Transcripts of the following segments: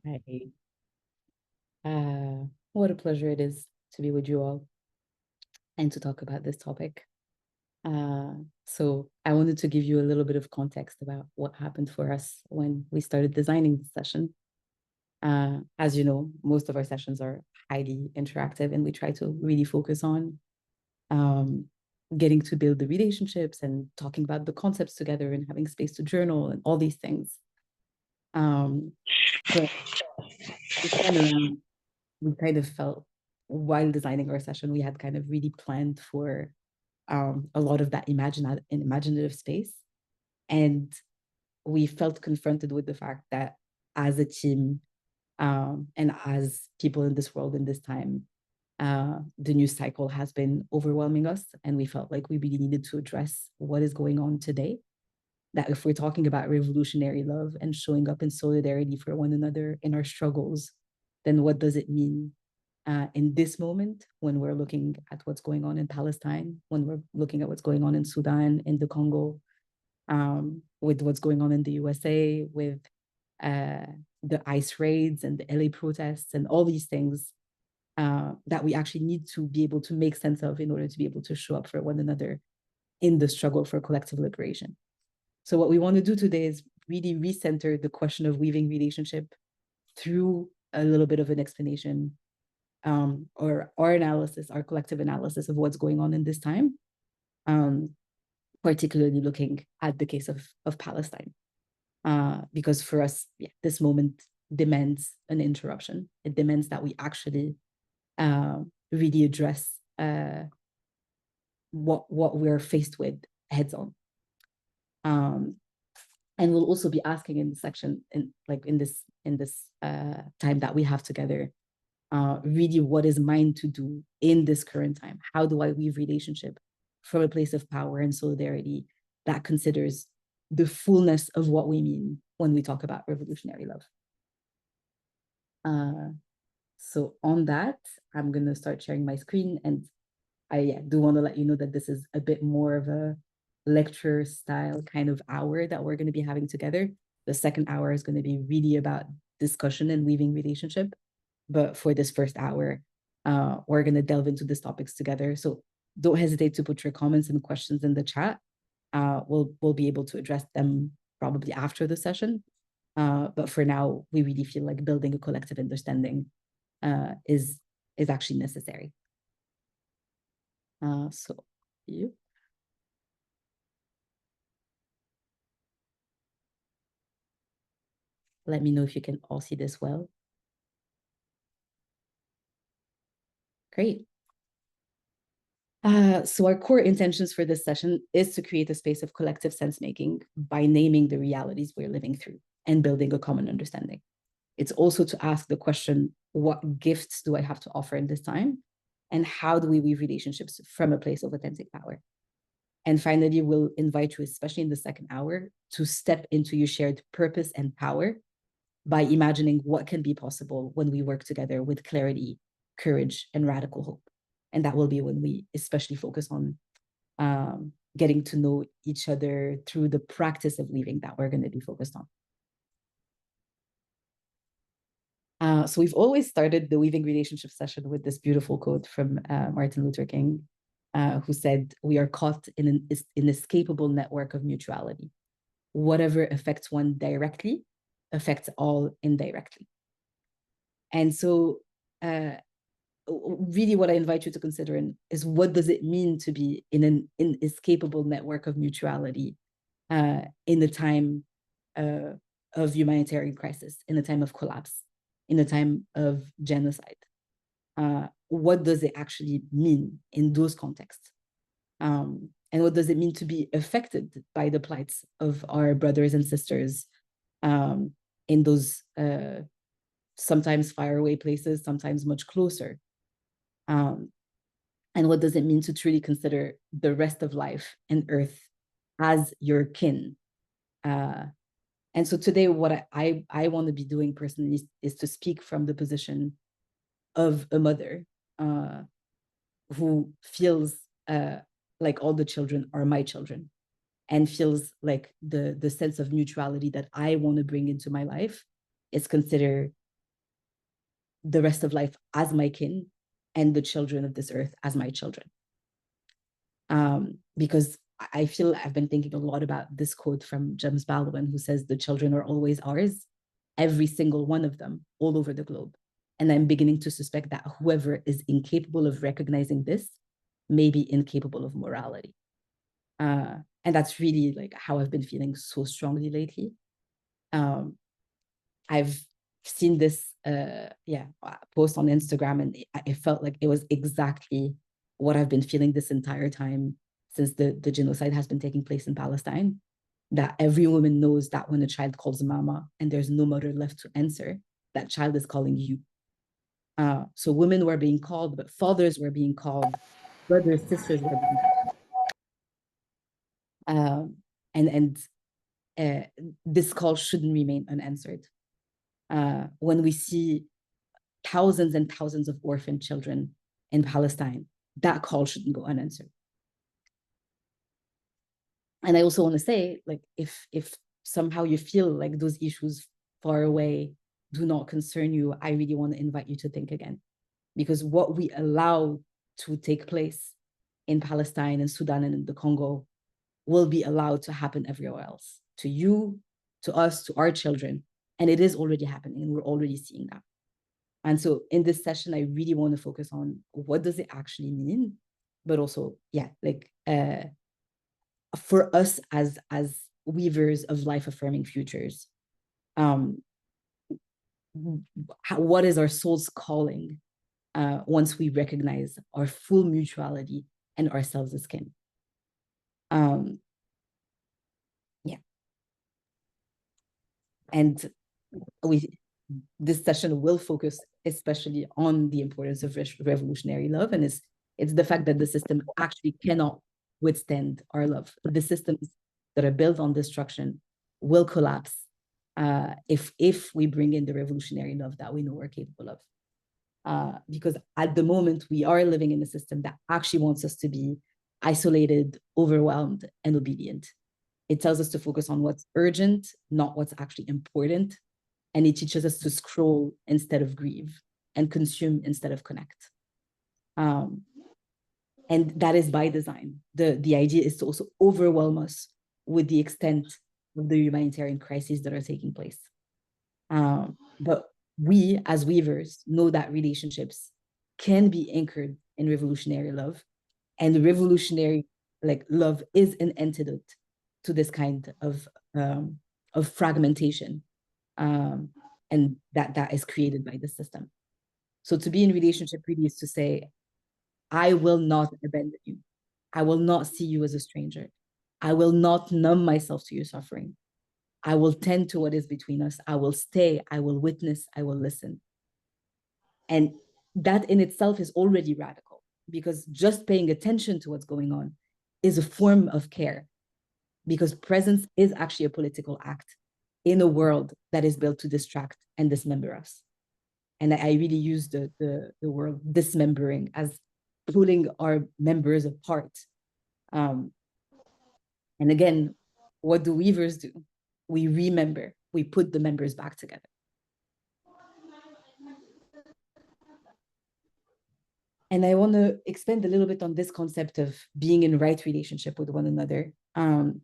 Hi. What a pleasure it is to be with you all and to talk about this topic. Uh, so I wanted to give you a little bit of context about what happened for us when we started designing the session. As you know, most of our sessions are highly interactive, and we try to really focus on um, getting to build the relationships and talking about the concepts together and having space to journal and all these things. Um, but this time around, we kind of felt while designing our session, we had kind of really planned for a lot of that imaginative space. And we felt confronted with the fact that as a team and as people in this world in this time, the news cycle has been overwhelming us. And we felt like we really needed to address what is going on today. That if we're talking about revolutionary love and showing up in solidarity for one another in our struggles, then what does it mean in this moment when we're looking at what's going on in Palestine, when we're looking at what's going on in Sudan, in the Congo, with what's going on in the USA, with uh, the ICE raids and the LA protests and all these things that we actually need to be able to make sense of in order to be able to show up for one another in the struggle for collective liberation. So what we want to do today is really recenter the question of weaving relationship through a little bit of an explanation or our analysis, our collective analysis of what's going on in this time, particularly looking at the case of Palestine. Because for us, yeah, this moment demands an interruption. It demands that we actually really address what we're faced with heads on. And we'll also be asking in the section, in this time that we have together, really what is mine to do in this current time? How do I weave relationship from a place of power and solidarity that considers the fullness of what we mean when we talk about revolutionary love? So on that, I'm going to start sharing my screen. And I do want to let you know that this is a bit more of a lecture style kind of hour that we're going to be having together. The second hour is going to be really about discussion and weaving relationship. But for this first hour, we're going to delve into these topics together. So don't hesitate to put your comments and questions in the chat. We'll be able to address them probably after the session. But for now, we really feel like building a collective understanding is actually necessary. So you. Let me know if you can all see this well. Great. So our core intentions for this session is to create a space of collective sense-making by naming the realities we're living through and building a common understanding. It's also to ask the question, what gifts do I have to offer in this time? And how do we weave relationships from a place of authentic power? And finally, we'll invite you, especially in the second hour, to step into your shared purpose and power by imagining what can be possible when we work together with clarity, courage, and radical hope. And that will be when we especially focus on getting to know each other through the practice of living that we're going to be focused on. So we've always started the Weaving Relationship session with this beautiful quote from Martin Luther King, who said, "We are caught in an inescapable network of mutuality. Whatever affects one directly affects all indirectly." And so really what I invite you to consider is what does it mean to be in an inescapable network of mutuality in a time of humanitarian crisis, in a time of collapse, in a time of genocide? What does it actually mean in those contexts? And what does it mean to be affected by the plights of our brothers and sisters in those sometimes faraway places, sometimes much closer? And what does it mean to truly consider the rest of life and Earth as your kin? And so today, what I want to be doing personally is to speak from the position of a mother who feels like all the children are my children, and feels like the sense of mutuality that I want to bring into my life is considered the rest of life as my kin and the children of this earth as my children. Because I feel I've been thinking a lot about this quote from James Baldwin, who says, the children are always ours, every single one of them, all over the globe. And I'm beginning to suspect that whoever is incapable of recognizing this may be incapable of morality. And that's really like how I've been feeling so strongly lately. I've seen this post on Instagram, and it felt like it was exactly what I've been feeling this entire time since the genocide has been taking place in Palestine, that every woman knows that when a child calls mama and there's no mother left to answer, that child is calling you. So women were being called, but fathers were being called, brothers, sisters were being called. This call shouldn't remain unanswered. When we see thousands and thousands of orphan children in Palestine, that call shouldn't go unanswered. And I also want to say, like, if somehow you feel like those issues far away do not concern you, I really want to invite you to think again. Because what we allow to take place in Palestine and Sudan and in the Congo will be allowed to happen everywhere else, to you, to us, to our children. And it is already happening, and we're already seeing that. And so in this session, I really want to focus on what does it actually mean, but also, for us as weavers of life-affirming futures, what is our soul's calling once we recognize our full mutuality and ourselves as kin? And this session will focus especially on the importance of revolutionary love, and it's the fact that the system actually cannot withstand our love. The systems that are built on destruction will collapse if we bring in the revolutionary love that we know we're capable of. Because at the moment, we are living in a system that actually wants us to be isolated, overwhelmed, and obedient. It tells us to focus on what's urgent, not what's actually important. And it teaches us to scroll instead of grieve and consume instead of connect. And that is by design. The idea is to also overwhelm us with the extent of the humanitarian crises that are taking place. But we, as weavers, know that relationships can be anchored in revolutionary love. And revolutionary love is an antidote to this kind of fragmentation. And that is created by the system. So to be in relationship really is to say, I will not abandon you. I will not see you as a stranger. I will not numb myself to your suffering. I will tend to what is between us. I will stay. I will witness. I will listen. And that in itself is already radical, because just paying attention to what's going on is a form of care, because presence is actually a political act in a world that is built to distract and dismember us. And I really use the word dismembering as pulling our members apart. And again, what do weavers do? We remember, we put the members back together. And I want to expand a little bit on this concept of being in right relationship with one another,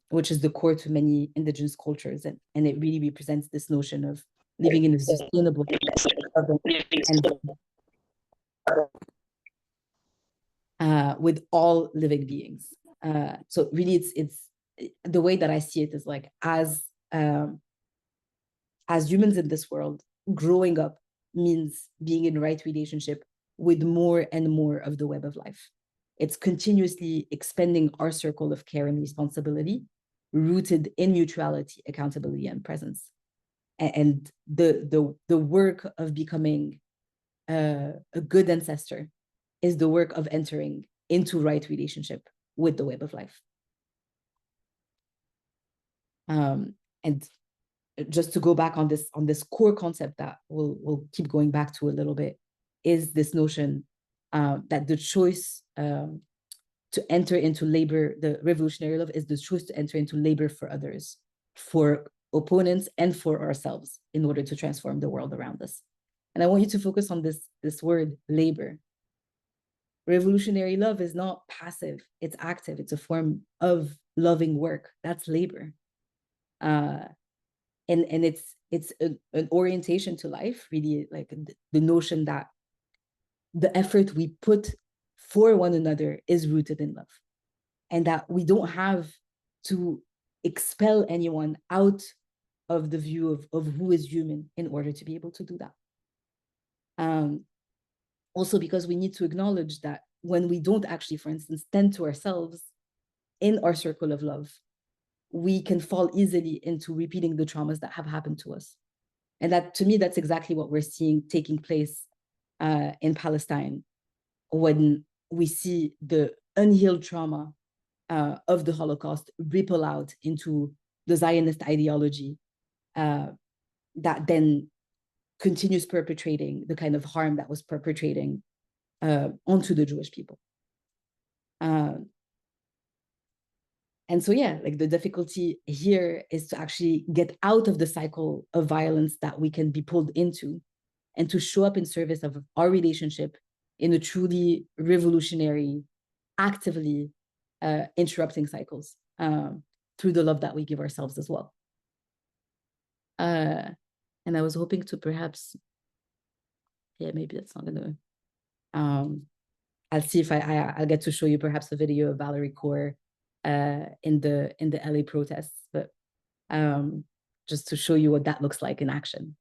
which is the core to many indigenous cultures. And it really represents this notion of living in a sustainable and with all living beings. So really it's the way that I see it is like, as humans in this world, growing up means being in right relationship with more and more of the web of life. It's continuously expanding our circle of care and responsibility, rooted in mutuality, accountability, and presence. And the work of becoming a good ancestor is the work of entering into right relationship with the web of life. And just to go back on this core concept that we'll keep going back to a little bit, is this notion that the choice to enter into labor, the revolutionary love is the choice to enter into labor for others, for opponents, and for ourselves in order to transform the world around us. And I want you to focus on this word, labor. Revolutionary love is not passive, it's active. It's a form of loving work. That's labor. And it's an orientation to life, really, like the notion that the effort we put for one another is rooted in love, and that we don't have to expel anyone out of the view of who is human in order to be able to do that. Also, because we need to acknowledge that when we don't actually, for instance, tend to ourselves in our circle of love, we can fall easily into repeating the traumas that have happened to us. And that, to me, that's exactly what we're seeing taking place in Palestine, when we see the unhealed trauma of the Holocaust ripple out into the Zionist ideology that then continues perpetrating the kind of harm that was perpetrating onto the Jewish people. And so, yeah, like the difficulty here is to actually get out of the cycle of violence that we can be pulled into, and to show up in service of our relationship in a truly revolutionary, actively interrupting cycles through the love that we give ourselves as well. And I was hoping to perhaps, yeah, maybe that's not gonna, I'll see if I'll get to show you perhaps a video of Valerie Kaur in the LA protests, but just to show you what that looks like in action.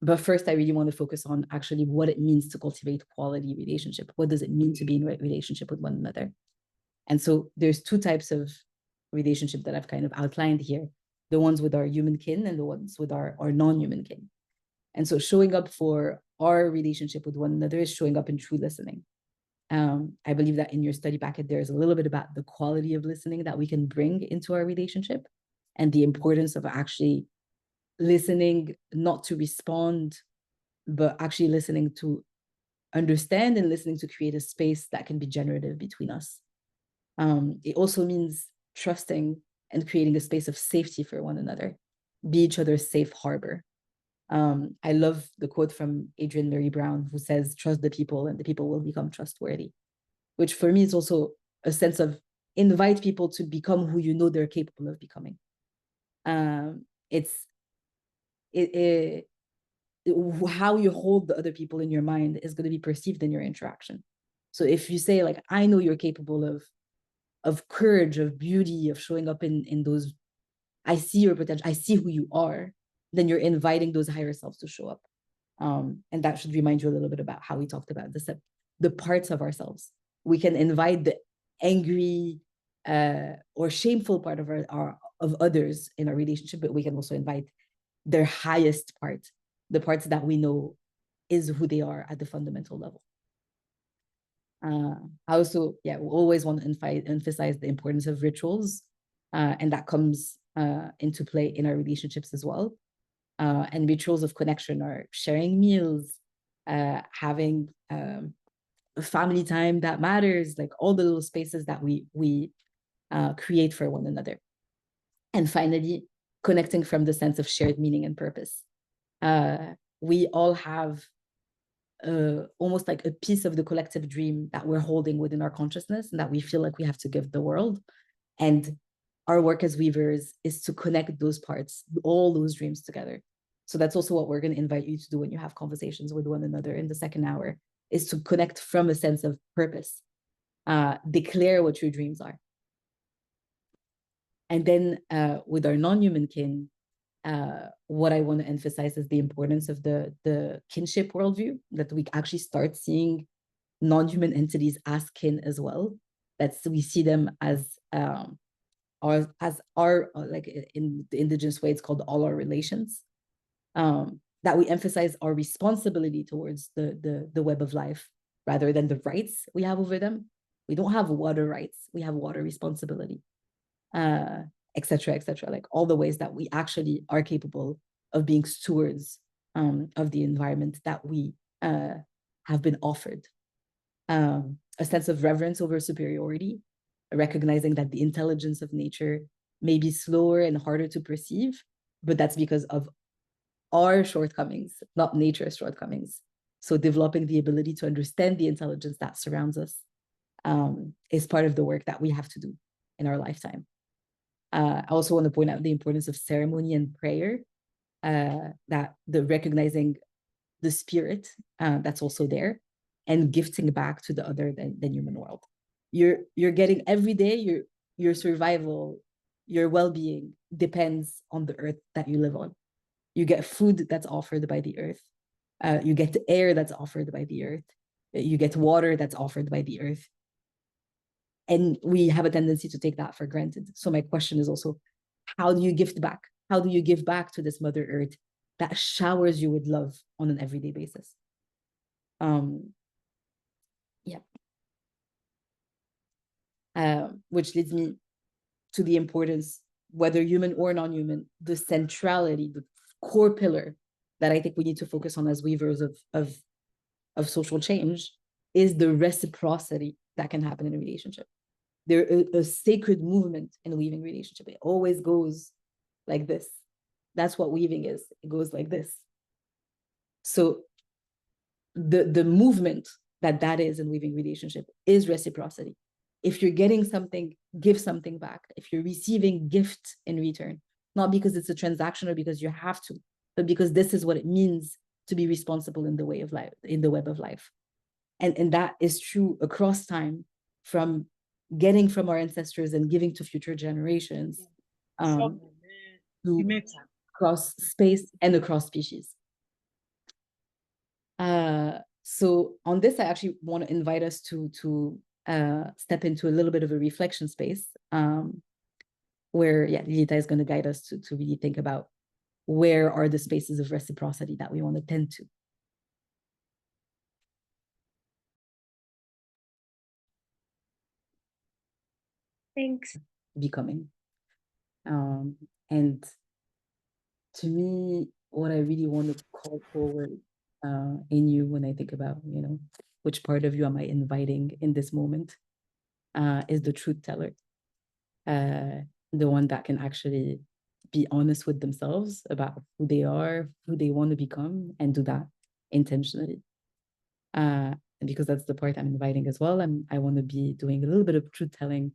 But first, I really want to focus on actually what it means to cultivate quality relationship. What does it mean to be in relationship with one another? And so there's two types of relationship that I've kind of outlined here: the ones with our human kin and the ones with our non-human kin. And so showing up for our relationship with one another is showing up in true listening. I believe that in your study packet, there's a little bit about the quality of listening that we can bring into our relationship, and the importance of actually listening, not to respond, but actually listening to understand, and listening to create a space that can be generative between us. It also means trusting and creating a space of safety for one another, be each other's safe harbor. I love the quote from Adrienne Mary Brown, who says, "Trust the people and the people will become trustworthy," which for me is also a sense of invite people to become who you know they're capable of becoming. How you hold the other people in your mind is going to be perceived in your interaction. So if you say, like, I know you're capable of courage, of beauty, of showing up in those, I see your potential, I see who you are, then you're inviting those higher selves to show up. And that should remind you a little bit about how we talked about the parts of ourselves. We can invite the angry or shameful part of others in our relationship, but we can also invite their highest part, the parts that we know is who they are at the fundamental level. I also, always want to emphasize the importance of rituals, and that comes into play in our relationships as well. And rituals of connection are sharing meals, having family time that matters, like all the little spaces that we create for one another. And finally, connecting from the sense of shared meaning and purpose. We all have almost like a piece of the collective dream that we're holding within our consciousness, and that we feel like we have to give the world. And our work as weavers is to connect those parts, all those dreams together. So that's also what we're going to invite you to do when you have conversations with one another in the second hour, is to connect from a sense of purpose, declare what your dreams are. And then with our non-human kin, what I want to emphasize is the importance of the kinship worldview, that we actually start seeing non-human entities as kin as well. That we see them as our like in the indigenous way, it's called all our relations. That we emphasize our responsibility towards the web of life rather than the rights we have over them. We don't have water rights, we have water responsibility. Et cetera, like all the ways that we actually are capable of being stewards of the environment that we have been offered. A sense of reverence over superiority, recognizing that the intelligence of nature may be slower and harder to perceive, but that's because of our shortcomings, not nature's shortcomings. So developing the ability to understand the intelligence that surrounds us is part of the work that we have to do in our lifetime. I also want to point out the importance of ceremony and prayer, that the recognizing the spirit that's also there, and gifting back to the other than human world. You're getting every day your survival, your well-being depends on the earth that you live on. You get food that's offered by the earth. You get air that's offered by the earth. You get water that's offered by the earth. And we have a tendency to take that for granted. So my question is also, how do you gift back? How do you give back to this Mother Earth that showers you with love on an everyday basis? Yeah. Which leads me to the importance, whether human or non-human, the centrality, the core pillar that I think we need to focus on as weavers of social change is the reciprocity that can happen in a relationship. There is a sacred movement in a weaving relationship. It always goes like this. That's what weaving is. It goes like this. So the movement that is in weaving relationship is reciprocity. If you're getting something, give something back. If you're receiving gift in return, not because it's a transaction or because you have to, but because this is what it means to be responsible in the way of life, in the web of life. And that is true across time, from getting from our ancestors and giving to future generations, to across space and across species. So on this, I actually want to invite us to step into a little bit of a reflection space, where Lilita is going to guide us to really think about where are the spaces of reciprocity that we want to tend to. Thanks. Becoming. And to me, what I really want to call forward in you when I think about, which part of you am I inviting in this moment, is the truth teller. The one that can actually be honest with themselves about who they are, who they want to become, and do that intentionally. Because that's the part I'm inviting as well. I want to be doing a little bit of truth telling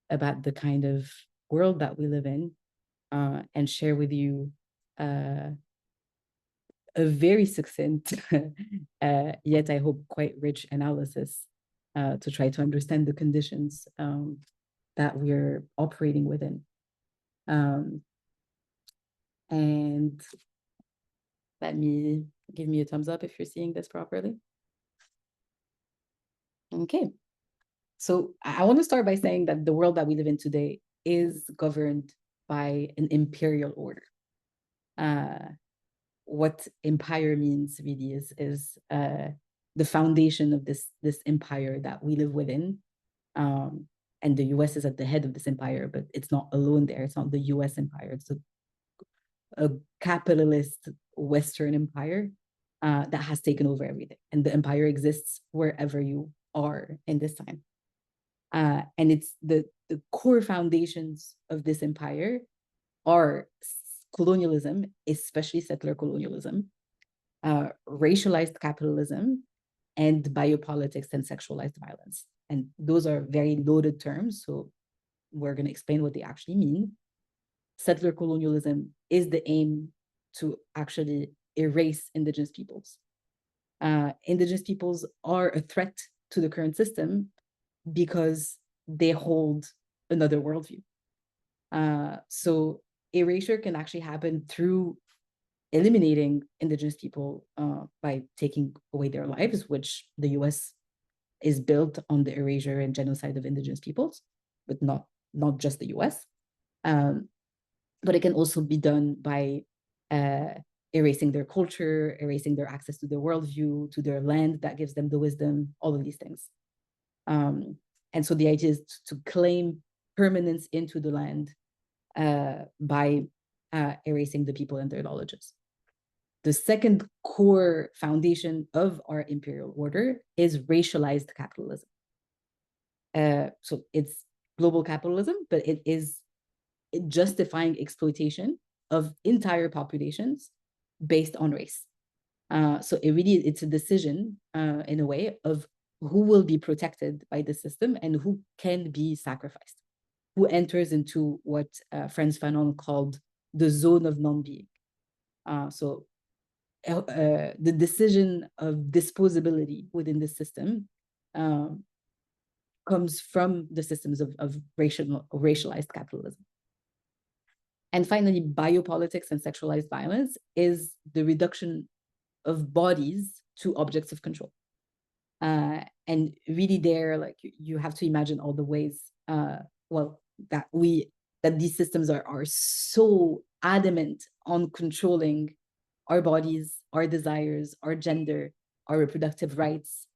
about the kind of world that we live in, and share with you a very succinct, yet I hope quite rich analysis to try to understand the conditions that we're operating within. And give me a thumbs up if you're seeing this properly. Okay. So I want to start by saying that the world that we live in today is governed by an imperial order. What empire means really is the foundation of this empire that we live within. And the US is at the head of this empire, but it's not alone there. It's not the US empire. It's a capitalist Western empire that has taken over everything. And the empire exists wherever you are in this time. And it's the core foundations of this empire are colonialism, especially settler colonialism, racialized capitalism, and biopolitics and sexualized violence. And those are very loaded terms, so we're going to explain what they actually mean. Settler colonialism is the aim to actually erase indigenous peoples. Indigenous peoples are a threat to the current system because they hold another worldview. So erasure can actually happen through eliminating indigenous people by taking away their lives, which the US is built on the erasure and genocide of indigenous peoples, but not just the US. But it can also be done by erasing their culture, erasing their access to their worldview, to their land that gives them the wisdom, all of these things. And so the idea is to claim permanence into the land by erasing the people and their knowledges. The second core foundation of our imperial order is racialized capitalism. So it's global capitalism, but it is justifying exploitation of entire populations based on race. So it's a decision in a way of who will be protected by the system and who can be sacrificed, who enters into what Frantz Fanon called the zone of non-being. The decision of disposability within the system comes from the systems of racialized capitalism. And finally, biopolitics and sexualized violence is the reduction of bodies to objects of control. And really there, like you have to imagine all the ways, that these systems are so adamant on controlling our bodies, our desires, our gender, our reproductive rights,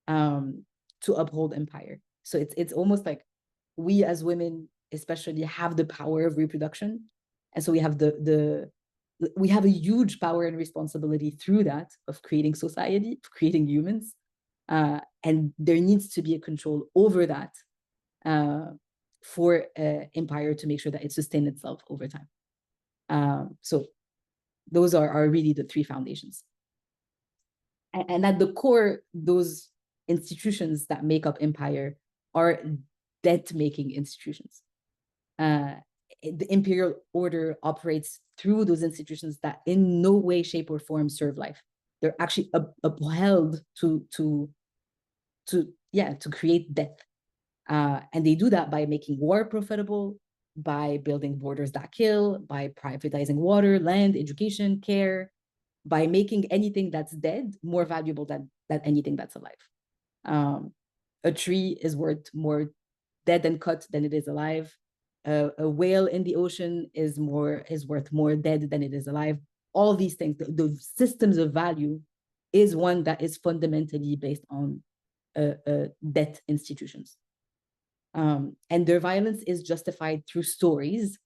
to uphold empire. So it's almost like we as women especially have the power of reproduction. And so we have we have a huge power and responsibility through that of creating society, of creating humans. And there needs to be a control over that for empire to make sure that it sustains itself over time. So those are really the three foundations. And at the core, those institutions that make up empire are debt-making institutions. The imperial order operates through those institutions that in no way, shape, or form serve life. They're actually upheld to create death. And they do that by making war profitable, by building borders that kill, by privatizing water, land, education, care, by making anything that's dead more valuable than anything that's alive. A tree is worth more dead and cut than it is alive. A whale in the ocean is worth more dead than it is alive. All these things, the systems of value is one that is fundamentally based on debt institutions. And their violence is justified through stories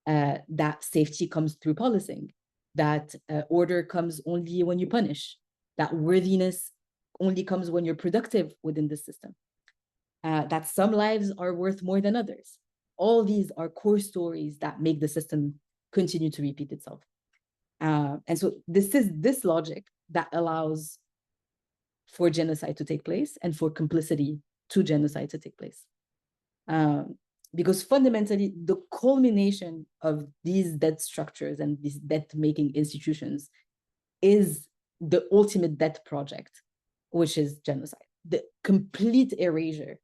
that safety comes through policing, that order comes only when you punish, that worthiness only comes when you're productive within the system, that some lives are worth more than others. All these are core stories that make the system continue to repeat itself. And so this is this logic that allows for genocide to take place and for complicity to genocide to take place. Because fundamentally, the culmination of these debt structures and these debt-making institutions is the ultimate debt project, which is genocide. The complete erasure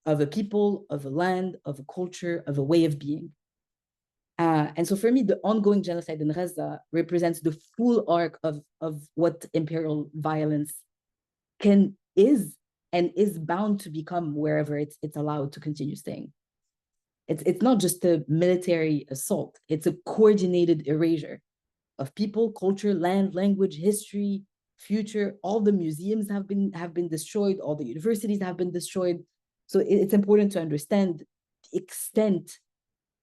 of a people, of a land, of a culture, of a way of being. And so for me, the ongoing genocide in Gaza represents the full arc of what imperial violence is bound to become wherever it's allowed to continue staying. It's not just a military assault, it's a coordinated erasure of people, culture, land, language, history, future. All the museums have been destroyed, all the universities have been destroyed. So it's important to understand the extent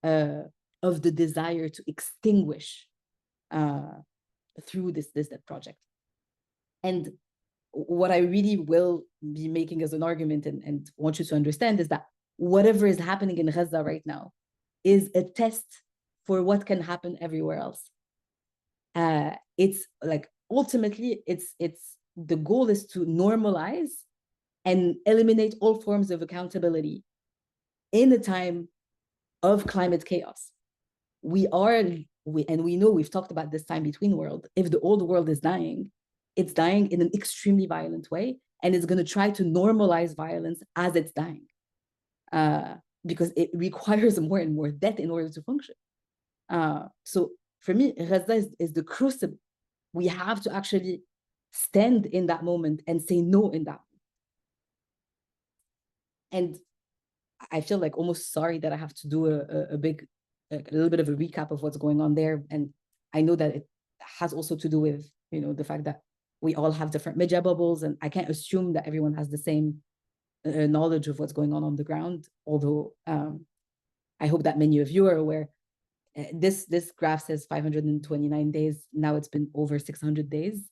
of the desire to extinguish through this project. And what I really will be making as an argument and want you to understand is that whatever is happening in Gaza right now is a test for what can happen everywhere else. It's like ultimately it's the goal is to normalize and eliminate all forms of accountability in a time of climate chaos. We know we've talked about this time between world. If the old world is dying, it's dying in an extremely violent way, and it's going to try to normalize violence as it's dying, because it requires more and more death in order to function. So for me, Gaza is the crucible. We have to actually stand in that moment and say no in that moment. And I feel like almost sorry that I have to do a little bit of a recap of what's going on there. And I know that it has also to do with, the fact that we all have different media bubbles, and I can't assume that everyone has the same knowledge of what's going on the ground. Although I hope that many of you are aware. This graph says 529 days. Now it's been over 600 days.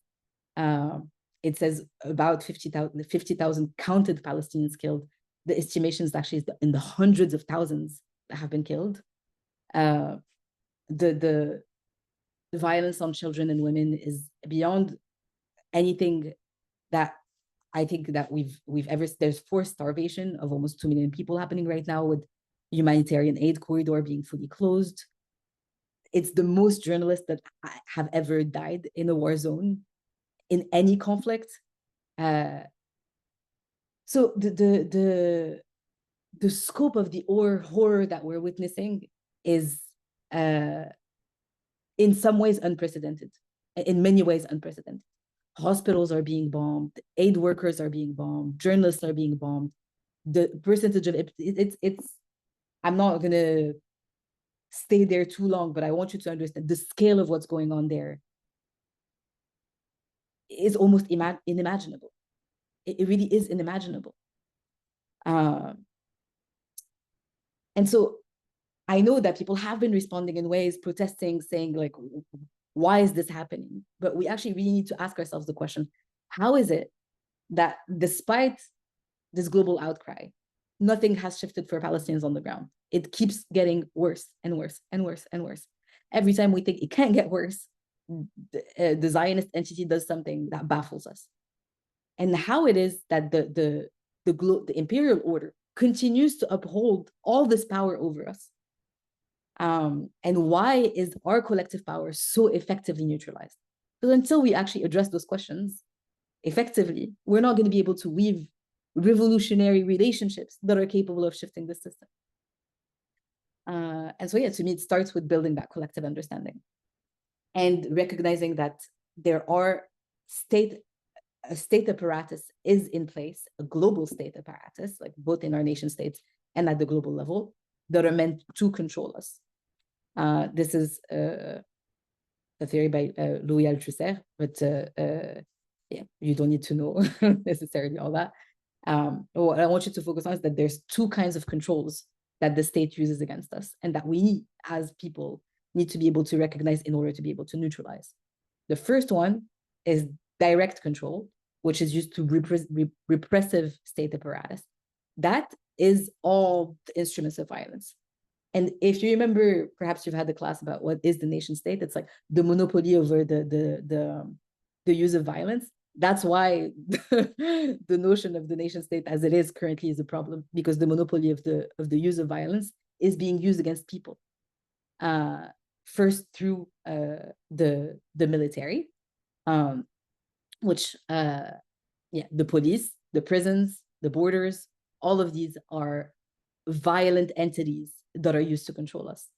It says about 50,000 counted Palestinians killed. The estimations actually is in the hundreds of thousands that have been killed. The violence on children and women is beyond anything that I think that we've ever. There's forced starvation of almost 2 million people happening right now, with humanitarian aid corridor being fully closed. It's the most journalists that have ever died in a war zone in any conflict. So the scope of the horror that we're witnessing is in some ways unprecedented, in many ways unprecedented. Hospitals are being bombed, aid workers are being bombed, journalists are being bombed. The percentage of it's I'm not gonna stay there too long, but I want you to understand the scale of what's going on there is almost unimaginable. It really is unimaginable. And so I know that people have been responding in ways, protesting, saying like, why is this happening? But we actually really need to ask ourselves the question, how is it that despite this global outcry, nothing has shifted for Palestinians on the ground? It keeps getting worse and worse and worse and worse. Every time we think it can't get worse, the Zionist entity does something that baffles us. And how it is that the imperial order continues to uphold all this power over us. And why is our collective power so effectively neutralized? Because until we actually address those questions effectively, we're not going to be able to weave revolutionary relationships that are capable of shifting the system. And so, yeah, to me, it starts with building that collective understanding and recognizing that there are a state apparatus is in place, a global state apparatus, like both in our nation states and at the global level, that are meant to control us. This is a theory by Louis Althusser, but yeah, you don't need to know necessarily all that. What I want you to focus on is that there's two kinds of controls that the state uses against us, and that we, as people, need to be able to recognize in order to be able to neutralize. The first one is direct control, which is used to repressive state apparatus. That is all the instruments of violence. And if you remember, perhaps you've had the class about what is the nation state. It's like the monopoly over the use of violence. That's why the notion of the nation state as it is currently is a problem, because the monopoly of the use of violence is being used against people. First through the military, which yeah, the police, the prisons, the borders, all of these are violent entities that are used to control us.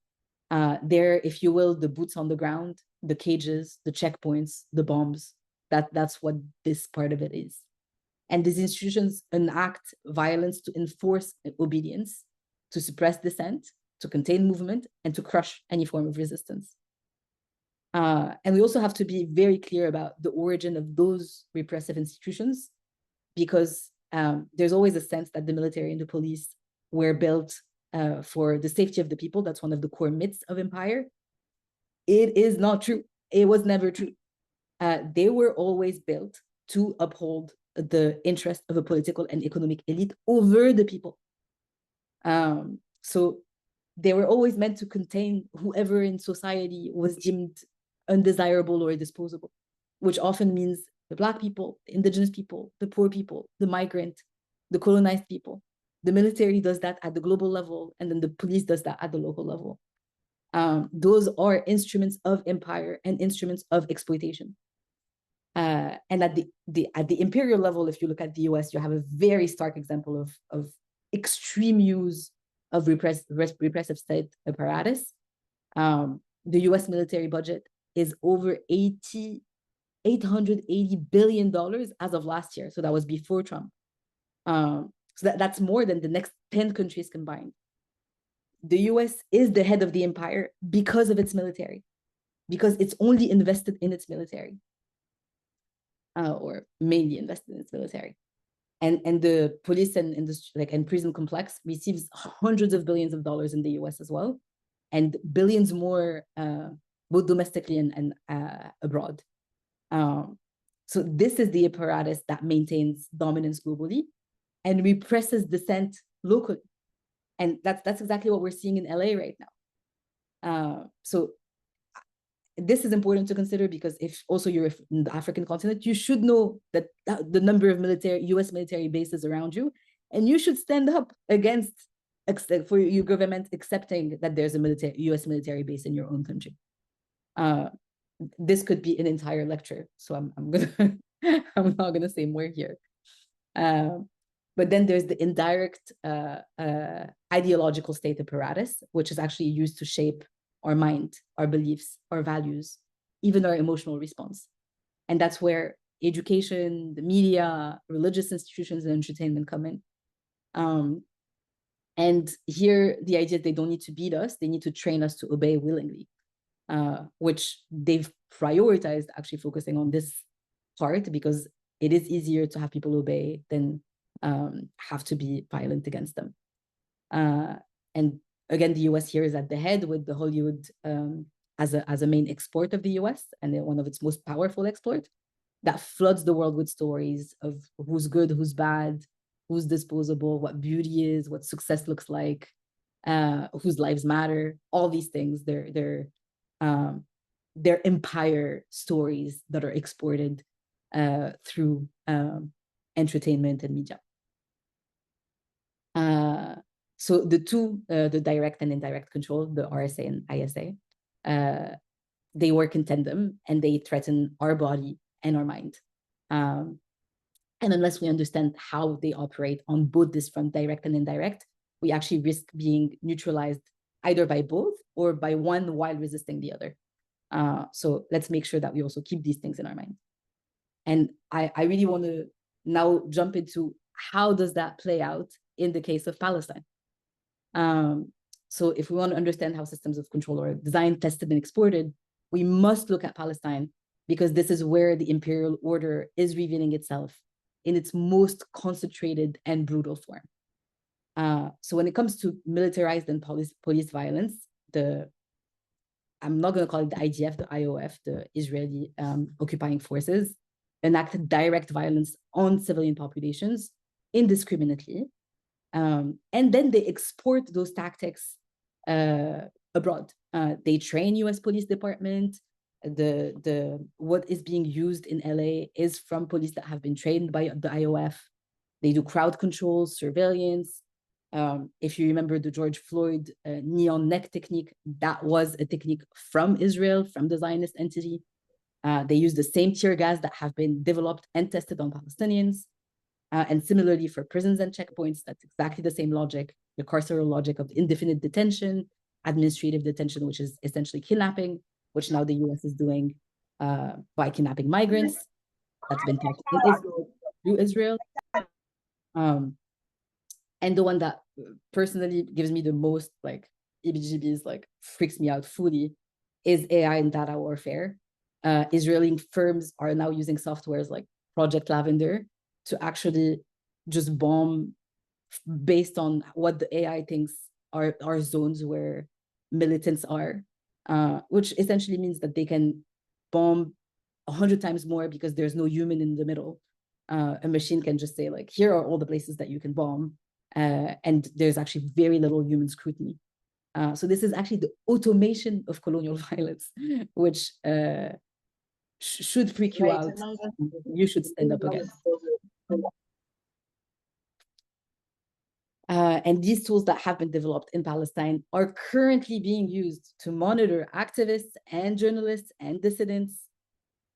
They're, if you will, the boots on the ground, the cages, the checkpoints, the bombs. That's what this part of it is. And these institutions enact violence to enforce obedience, to suppress dissent, to contain movement, and to crush any form of resistance. And we also have to be very clear about the origin of those repressive institutions, because there's always a sense that the military and the police were built for the safety of the people. That's one of the core myths of empire. It is not true. It was never true. They were always built to uphold the interest of a political and economic elite over the people. So they were always meant to contain whoever in society was deemed undesirable or disposable, which often means the Black people, the indigenous people, the poor people, the migrant, the colonized people. The military does that at the global level, and then the police does that at the local level. Those are instruments of empire and instruments of exploitation. And at the imperial level, if you look at the US, you have a very stark example of extreme use of repressive state apparatus. The US military budget is over $880 billion as of last year. So that was before Trump. So that's more than the next 10 countries combined. The US is the head of the empire because of its military, because it's only invested in its military, or mainly invested in its military. And the police and industry, and prison complex receives hundreds of billions of dollars in the US as well, and billions more both domestically and abroad. So this is the apparatus that maintains dominance globally and represses dissent locally. And that's exactly what we're seeing in LA right now. So this is important to consider because if also you're in the African continent, you should know that the number of US military bases around you, and you should stand up against for your government accepting that there's a US military base in your own country. This could be an entire lecture, so I'm gonna I'm not gonna say more here. But then there's the indirect ideological state apparatus, which is actually used to shape our mind, our beliefs, our values, even our emotional response. And that's where education, the media, religious institutions, and entertainment come in. And here, the idea is they don't need to beat us, they need to train us to obey willingly, which they've prioritized actually focusing on this part because it is easier to have people obey than have to be violent against them. And again, the US here is at the head with the Hollywood as a main export of the US and one of its most powerful exports that floods the world with stories of who's good, who's bad, who's disposable, what beauty is, what success looks like, whose lives matter, all these things. They're empire stories that are exported through entertainment and media. So the two, the direct and indirect control, the RSA and ISA, they work in tandem and they threaten our body and our mind. And unless we understand how they operate on both this front, direct and indirect, we actually risk being neutralized either by both or by one while resisting the other. So let's make sure that we also keep these things in our mind. And I really want to now jump into how does that play out in the case of Palestine. So if we want to understand how systems of control are designed, tested, and exported, we must look at Palestine because this is where the imperial order is revealing itself in its most concentrated and brutal form. So when it comes to militarized and police violence, I'm not going to call it the IDF, the IOF, the Israeli occupying forces, enacted direct violence on civilian populations indiscriminately. And then they export those tactics abroad. They train US police department. What is being used in LA is from police that have been trained by the IOF. They do crowd control, surveillance. If you remember the George Floyd neon neck technique, that was a technique from Israel, from the Zionist entity. They use the same tear gas that have been developed and tested on Palestinians. And similarly for prisons and checkpoints, that's exactly the same logic, the carceral logic of indefinite detention, administrative detention, which is essentially kidnapping, which now the US is doing by kidnapping migrants. That's been taught in Israel, through Israel. And the one that personally gives me the most like EBGBs, like freaks me out fully, is AI and data warfare. Israeli firms are now using softwares like Project Lavender to actually just bomb based on what the AI thinks are zones where militants are, which essentially means that they can bomb 100 times more because there's no human in the middle. A machine can just say like, here are all the places that you can bomb. And there's actually very little human scrutiny. So this is actually the automation of colonial violence, which should freak you out. You should stand up against. And these tools that have been developed in Palestine are currently being used to monitor activists and journalists and dissidents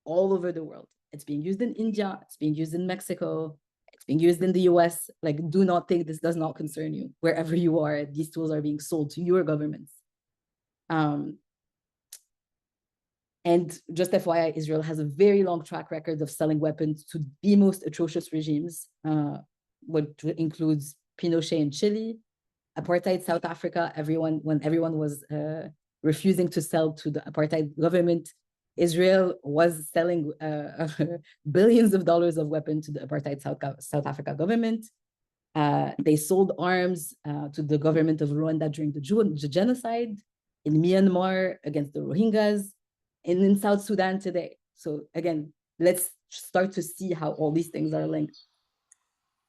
all over the world. It's being used in India, it's being used in Mexico, it's being used in the US. Like, do not think this does not concern you. Wherever you are, these tools are being sold to your governments. And just FYI, Israel has a very long track record of selling weapons to the most atrocious regimes, which includes Pinochet in Chile, apartheid South Africa. When everyone was refusing to sell to the apartheid government, Israel was selling billions of dollars of weapons to the apartheid South Africa government. They sold arms to the government of Rwanda during the genocide, in Myanmar against the Rohingyas, and in South Sudan today. So again, let's start to see how all these things are linked.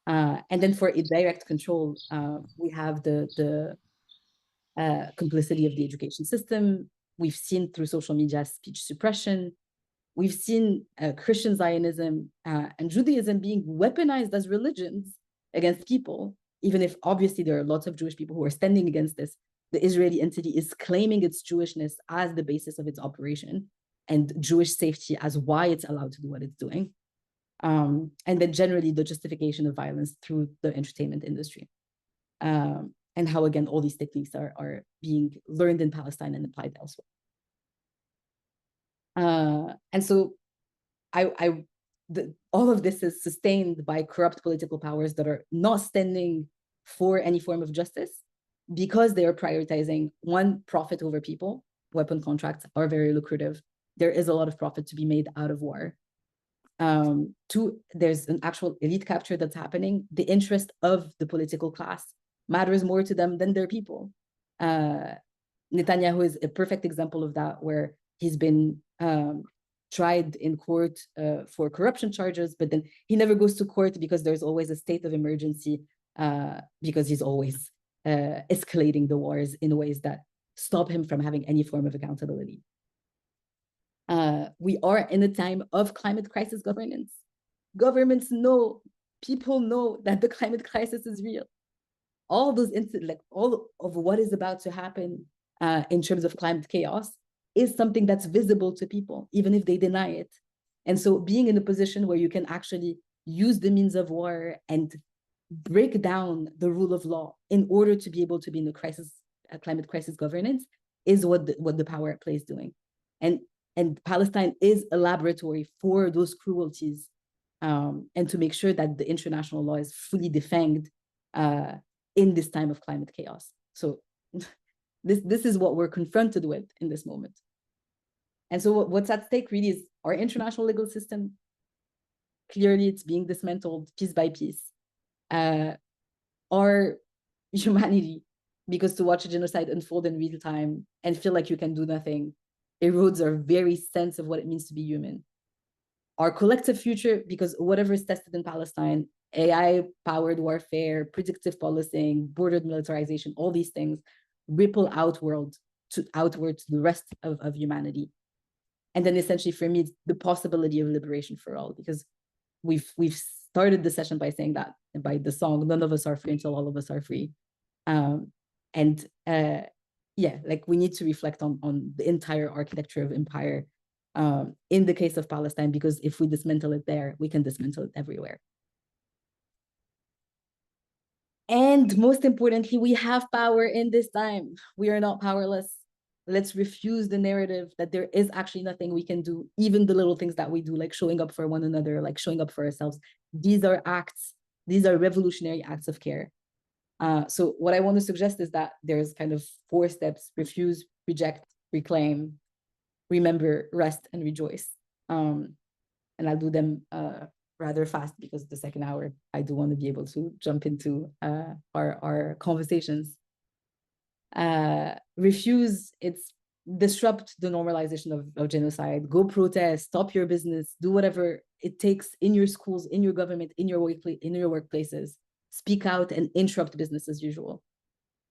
And then for a direct control, we have the complicity of the education system, We've seen through social media speech suppression. We've seen Christian Zionism and Judaism being weaponized as religions against people, even if obviously there are lots of Jewish people who are standing against this. The Israeli entity is claiming its Jewishness as the basis of its operation and Jewish safety as why it's allowed to do what it's doing. And then generally the justification of violence through the entertainment industry. And how, again, all these techniques are being learned in Palestine and applied elsewhere. And so all of this is sustained by corrupt political powers that are not standing for any form of justice because they are prioritizing, one, profit over people. Weapon contracts are very lucrative. There is a lot of profit to be made out of war. Two, there's an actual elite capture that's happening. The interest of the political class matters more to them than their people. Netanyahu is a perfect example of that, where he's been tried in court for corruption charges, but then he never goes to court because there's always a state of emergency, because he's always escalating the wars in ways that stop him from having any form of accountability. We are in a time of climate crisis governance. Governments know, people know that the climate crisis is real. All those like all of what is about to happen in terms of climate chaos is something that's visible to people, even if they deny it. And so being in a position where you can actually use the means of war and break down the rule of law in order to be able to be in a climate crisis governance is what the power at play is doing. And Palestine is a laboratory for those cruelties, and to make sure that the international law is fully defanged in this time of climate chaos. So this is what we're confronted with in this moment. And so what's at stake really is our international legal system. Clearly, it's being dismantled piece by piece. Our humanity, because to watch a genocide unfold in real time and feel like you can do nothing erodes our very sense of what it means to be human. Our collective future, because whatever is tested in Palestine, AI-powered warfare, predictive policing, border militarization, all these things ripple outward to the rest of humanity. And then essentially for me, it's the possibility of liberation for all, because we've started the session by saying that, by the song, none of us are free until all of us are free. Yeah, like we need to reflect on the entire architecture of empire in the case of Palestine, because if we dismantle it there, we can dismantle it everywhere. And most importantly, we have power in this time. We are not powerless. Let's refuse the narrative that there is actually nothing we can do, even the little things that we do, like showing up for one another, like showing up for ourselves. These are acts, these are revolutionary acts of care. So what I want to suggest is that there's kind of 4 steps: refuse, reject, reclaim, remember, rest, and rejoice. And I'll do them rather fast, because the second hour, I do want to be able to jump into our conversations. Refuse, it's disrupt the normalization of genocide. Go protest, stop your business, do whatever it takes in your schools, in your government, in your workplaces. Speak out and interrupt business as usual.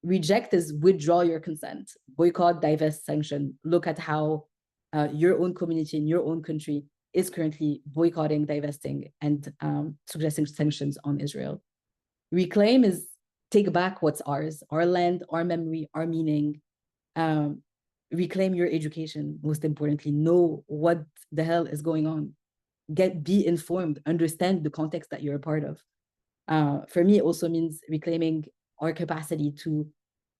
Reject is withdraw your consent, boycott, divest, sanction. Look at how your own community in your own country is currently boycotting, divesting, and suggesting sanctions on Israel. Reclaim is take back what's ours, our land, our memory, our meaning. Reclaim your education, most importantly. Know what the hell is going on. Be informed, understand the context that you're a part of. For me, it also means reclaiming our capacity to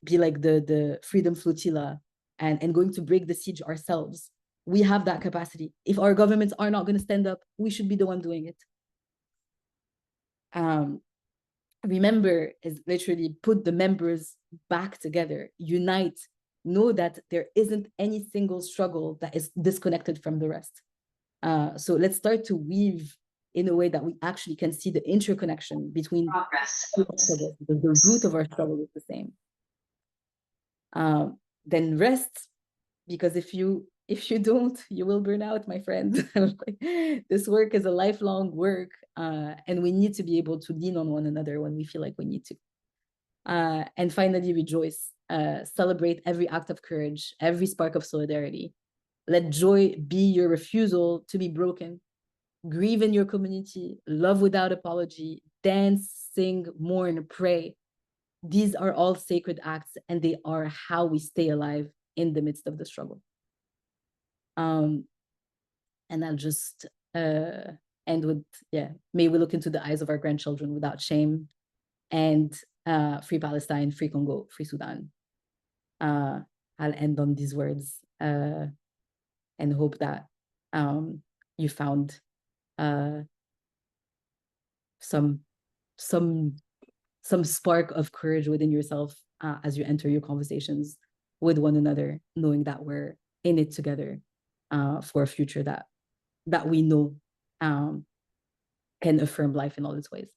be like the freedom flotilla and going to break the siege ourselves. We have that capacity. If our governments are not going to stand up, we should be the one doing it. Remember is literally put the members back together, unite, know that there isn't any single struggle that is disconnected from the rest. So let's start to weave in a way that we actually can see the interconnection between the root of our struggle is the same. Then rest, because if you don't, you will burn out, my friend. This work is a lifelong work, and we need to be able to lean on one another when we feel like we need to. And finally, rejoice. celebrate every act of courage, every spark of solidarity. Let joy be your refusal to be broken. Grieve in your community, love without apology, dance, sing, mourn, pray. These are all sacred acts, and they are how we stay alive in the midst of the struggle. And I'll just end with, may we look into the eyes of our grandchildren without shame, and free Palestine, free Congo, free Sudan. I'll end on these words and hope that you found some spark of courage within yourself as you enter your conversations with one another, knowing that we're in it together for a future that we know can affirm life in all its ways.